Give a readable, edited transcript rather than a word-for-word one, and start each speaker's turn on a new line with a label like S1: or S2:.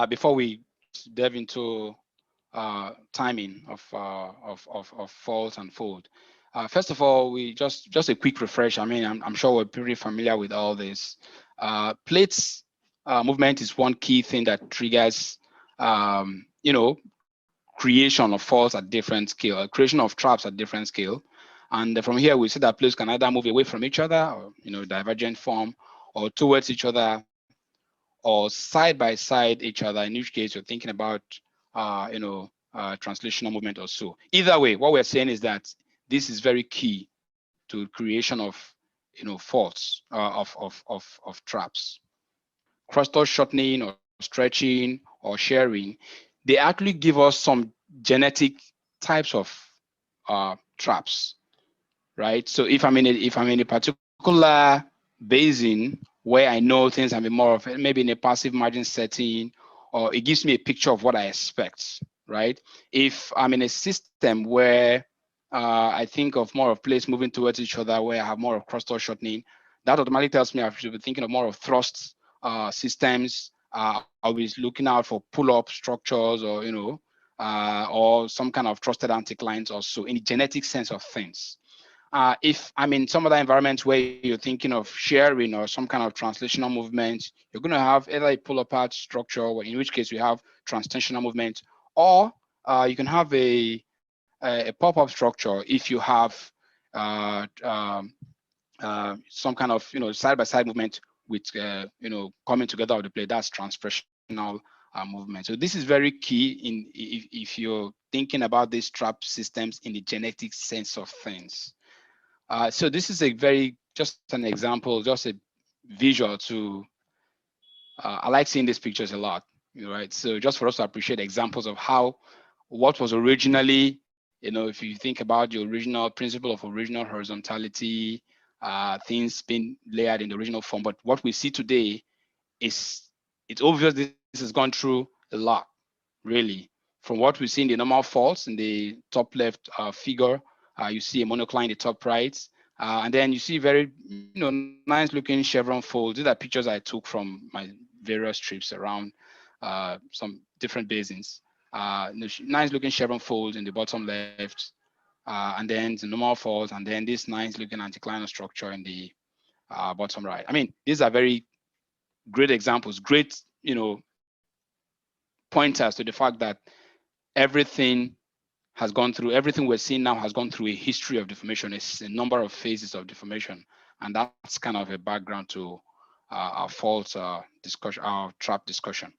S1: before we delve into timing of fault and fold. First of all, we just a quick refresh. I mean, I'm sure we're pretty familiar with all this. Plates movement is one key thing that triggers, creation of faults at different scale, creation of traps at different scale. And from here, we see that plates can either move away from each other, or divergent form, or towards each other, or side by side each other. In which case, you're thinking about, translational movement or so. Either way, what we're saying is that this is very key to creation of, faults, of traps. Crustal shortening or stretching or sharing, they actually give us some genetic types of traps, right? So if I'm in a particular basin where I know things can be more of maybe in a passive margin setting, or it gives me a picture of what I expect, right? If I'm in a system where I think of more of plates moving towards each other, where I have more of crustal shortening, that automatically tells me I should be thinking of more of thrust systems. I'll be looking out for pull-up structures, or or some kind of trusted anticlines or so, in the genetic sense of things. If I'm in some other environments where you're thinking of sharing or some kind of translational movement, you're going to have either a pull apart structure, or in which case we have translational movement, or you can have a pop-up structure if you have some kind of side-by-side movement with coming together of the plate. That's transpressional movement. So this is very key if you're thinking about these trap systems in the genetic sense of things. So this is a just an example, just a visual to, I like seeing these pictures a lot, right? So just for us to appreciate examples of how, what was originally, if you think about the original principle of original horizontality, things being layered in the original form, but what we see today it's obvious this has gone through a lot, really. From what we see in the normal faults in the top left figure, you see a monocline in the top right, and then you see very nice looking chevron folds. These are pictures I took from my various trips around some different basins. Nice looking chevron folds in the bottom left, and then the normal folds, and then this nice looking anticlinal structure in the bottom right. I mean, these are very great examples, great pointers to the fact that everything has gone through, everything we're seeing now has gone through a history of deformation. It's a number of phases of deformation, and that's kind of a background to our fault discussion, our trap discussion.